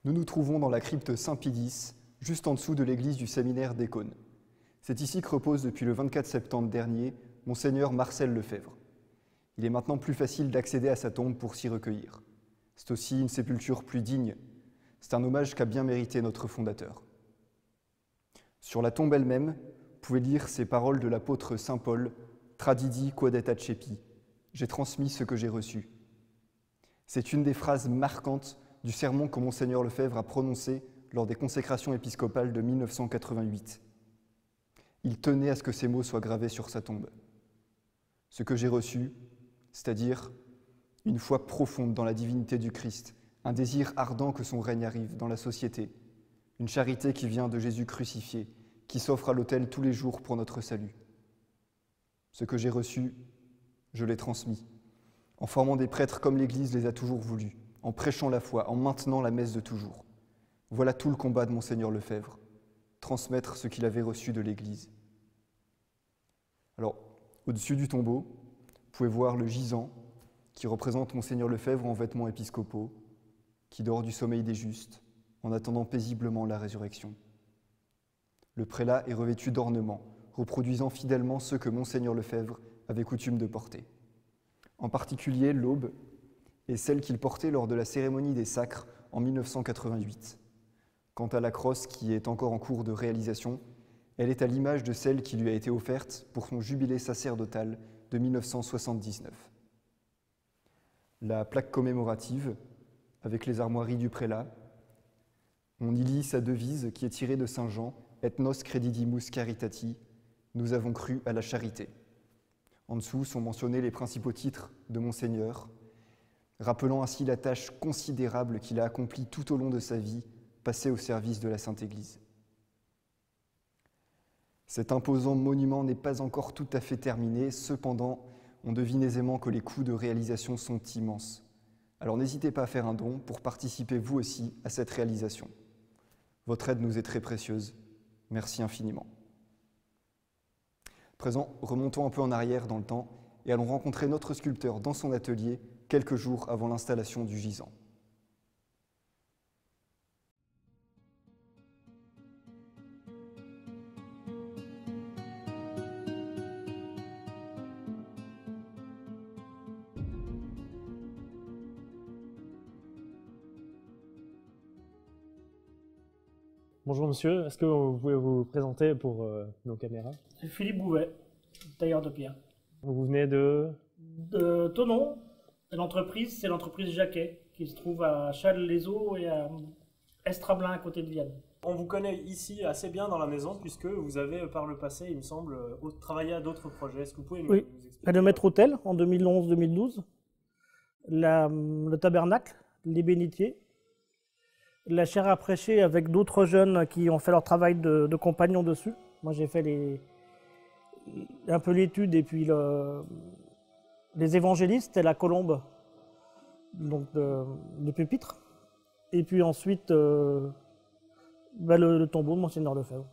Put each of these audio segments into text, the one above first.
Nous nous trouvons dans la crypte Saint-Pidis, juste en dessous de l'église du séminaire d'Écône. C'est ici que repose depuis le 24 septembre dernier Monseigneur Marcel Lefebvre. Il est maintenant plus facile d'accéder à sa tombe pour s'y recueillir. C'est aussi une sépulture plus digne. C'est un hommage qu'a bien mérité notre fondateur. Sur la tombe elle-même, vous pouvez lire ces paroles de l'apôtre saint Paul, « Tradidi quod et accepi » »« J'ai transmis ce que j'ai reçu ». C'est une des phrases marquantes du sermon que Monseigneur Lefebvre a prononcé lors des consécrations épiscopales de 1988. Il tenait à ce que ces mots soient gravés sur sa tombe. Ce que j'ai reçu, c'est-à-dire une foi profonde dans la divinité du Christ, un désir ardent que son règne arrive dans la société, une charité qui vient de Jésus crucifié, qui s'offre à l'autel tous les jours pour notre salut. Ce que j'ai reçu, je l'ai transmis, en formant des prêtres comme l'Église les a toujours voulus, en prêchant la foi, en maintenant la messe de toujours. Voilà tout le combat de Monseigneur Lefebvre, transmettre ce qu'il avait reçu de l'Église. Alors, au-dessus du tombeau, vous pouvez voir le gisant qui représente Monseigneur Lefebvre en vêtements épiscopaux, qui dort du sommeil des justes, en attendant paisiblement la résurrection. Le prélat est revêtu d'ornements, reproduisant fidèlement ceux que Monseigneur Lefebvre avait coutume de porter. En particulier l'aube et celle qu'il portait lors de la cérémonie des sacres en 1988. Quant à la crosse qui est encore en cours de réalisation, elle est à l'image de celle qui lui a été offerte pour son jubilé sacerdotal de 1979. La plaque commémorative, avec les armoiries du prélat, on y lit sa devise qui est tirée de Saint Jean, « Et nos credidimus caritati », nous avons cru à la charité. En dessous sont mentionnés les principaux titres de Monseigneur, rappelant ainsi la tâche considérable qu'il a accomplie tout au long de sa vie, passée au service de la Sainte Église. Cet imposant monument n'est pas encore tout à fait terminé, cependant, on devine aisément que les coûts de réalisation sont immenses. Alors n'hésitez pas à faire un don pour participer vous aussi à cette réalisation. Votre aide nous est très précieuse. Merci infiniment. À présent, remontons un peu en arrière dans le temps et allons rencontrer notre sculpteur dans son atelier quelques jours avant l'installation du gisant. Bonjour monsieur, est-ce que vous pouvez vous présenter pour nos caméras? C'est Philippe Bouvet, tailleur de pierre. Vous venez de Thonon, l'entreprise, c'est l'entreprise Jacquet, qui se trouve à Châles-les-Eaux et à Estrablin, à côté de Vienne. On vous connaît ici assez bien dans la maison, puisque vous avez par le passé, il me semble, travaillé à d'autres projets. Est-ce que vous pouvez nous expliquer? Le maître hôtel en 2011-2012, le tabernacle, les bénitiers, la chaire à prêcher avec d'autres jeunes qui ont fait leur travail de compagnons dessus. Moi j'ai fait un peu l'étude et puis les évangélistes et la colombe donc de pupitre. Et puis ensuite le tombeau de Monseigneur Lefebvre.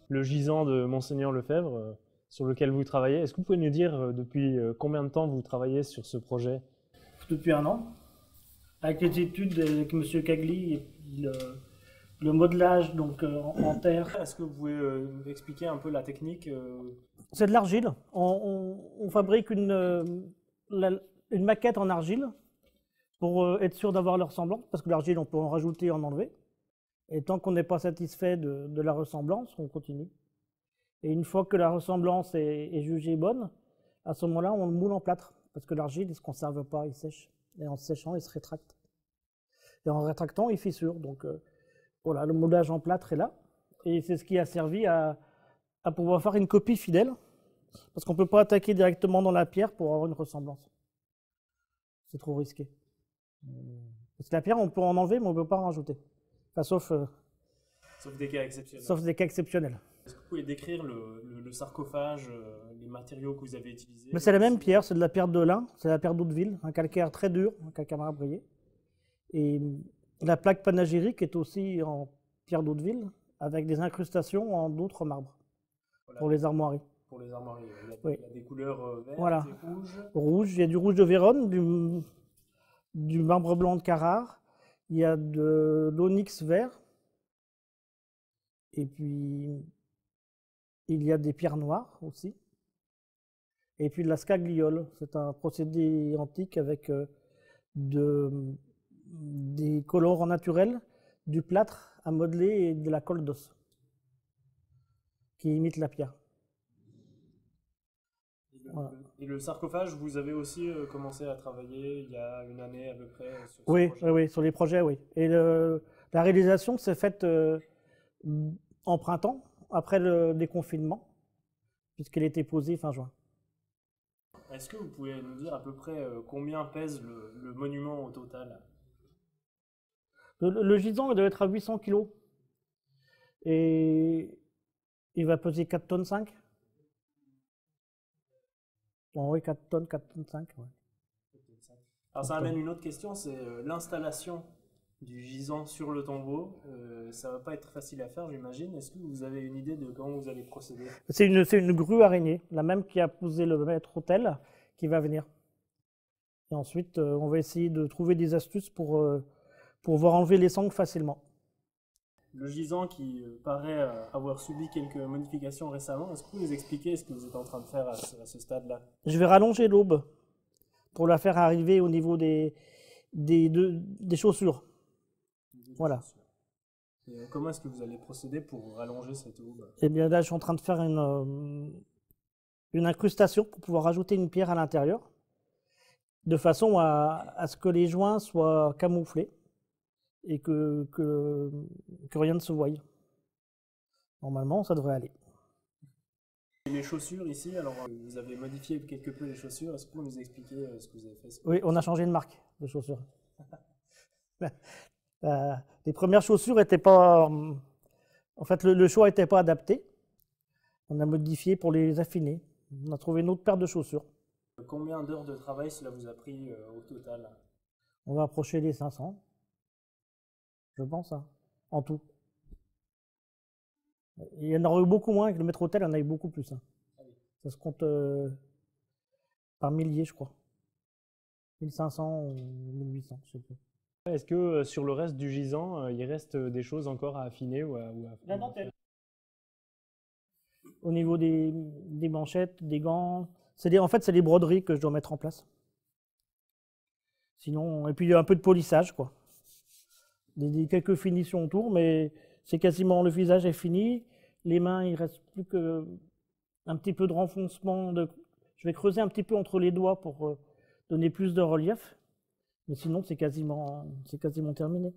Le gisant de Monseigneur Lefebvre sur lequel vous travaillez, est-ce que vous pouvez nous dire depuis combien de temps vous travaillez sur ce projet? Depuis 1 an. Avec les études avec M. Cagli et puis le modelage donc, en terre. Est-ce que vous pouvez expliquer un peu la technique? C'est de l'argile. On fabrique une maquette en argile pour être sûr d'avoir la ressemblance, parce que l'argile, on peut en rajouter et en enlever. Et tant qu'on n'est pas satisfait de la ressemblance, on continue. Et une fois que la ressemblance est jugée bonne, à ce moment-là, on le moule en plâtre, parce que l'argile, il ne se conserve pas, il sèche. Et en séchant, il se rétracte. Et en rétractant, il fissure. Donc voilà, le moulage en plâtre est là. Et c'est ce qui a servi à pouvoir faire une copie fidèle. Parce qu'on ne peut pas attaquer directement dans la pierre pour avoir une ressemblance. C'est trop risqué. Parce que la pierre, on peut en enlever, mais on ne peut pas en rajouter. Enfin, sauf des cas exceptionnels. Sauf des cas exceptionnels. Est-ce que vous pouvez décrire le sarcophage, les matériaux que vous avez utilisés? Mais c'est la même pierre, c'est de la pierre de lin, c'est la pierre d'Hauteville, un calcaire très dur, un calcaire marbrier. Et la plaque panégyrique est aussi en pierre d'Hauteville, avec des incrustations en d'autres marbres, voilà, pour les armoiries. Pour les armoiries, il y a des couleurs vertes voilà. Et rouges. Rouge, il y a du rouge de Vérone, du marbre blanc de Carrare, Il y a de l'onyx vert. Et puis, il y a des pierres noires aussi. Et puis de la scagliole. C'est un procédé antique avec des colorants naturels, du plâtre à modeler et de la colle d'os qui imite la pierre. Voilà. Et le sarcophage, vous avez aussi commencé à travailler il y a une année à peu près sur ce Oui, projet. oui, sur les projets, oui. Et la réalisation s'est faite en printemps, après le déconfinement, puisqu'elle était posée fin juin. Est-ce que vous pouvez nous dire à peu près combien pèse le monument au total? Le gisant, il doit être à 800 kg. Et il va peser 4 tonnes 5. Bon, oui, 4 tonnes 5. Ouais. Alors ça amène une autre question, c'est l'installation du gisant sur le tombeau. Ça va pas être facile à faire, j'imagine. Est-ce que vous avez une idée de comment vous allez procéder? C'est une grue araignée, la même qui a posé le maître-autel, qui va venir. Et ensuite, on va essayer de trouver des astuces pour pouvoir enlever les sangles facilement. Le gisant qui paraît avoir subi quelques modifications récemment, est-ce que vous nous expliquez ce que vous êtes en train de faire à ce stade-là? Je vais rallonger l'aube pour la faire arriver au niveau des chaussures. Voilà. Et comment est-ce que vous allez procéder pour rallonger cette aube? Et bien là, je suis en train de faire une incrustation pour pouvoir ajouter une pierre à l'intérieur, de façon à ce que les joints soient camouflés et que rien ne se voie. Normalement, ça devrait aller. Et les chaussures ici, alors vous avez modifié quelque peu les chaussures, est-ce que vous nous expliquez ce que vous avez fait? Oui, on a changé de marque de chaussures. Les premières chaussures n'étaient pas... En fait, le choix n'était pas adapté. On a modifié pour les affiner. On a trouvé une autre paire de chaussures. Combien d'heures de travail cela vous a pris au total? On va approcher les 500. Je pense, hein, en tout. Il y en aurait eu beaucoup moins avec le maître-autel, il y en a eu beaucoup plus. Hein. Ça se compte par milliers, je crois. 1500 ou 1800, je sais plus. Est-ce que sur le reste du gisant, il reste des choses encore à affiner ou à La dentelle. Au niveau des manchettes, des gants, en fait, c'est les broderies que je dois mettre en place. Sinon, et puis il y a un peu de polissage, quoi. Quelques finitions autour, mais c'est quasiment, le visage est fini. Les mains, il reste plus que un petit peu de renfoncement. Je vais creuser un petit peu entre les doigts pour donner plus de relief. Mais sinon, c'est quasiment terminé.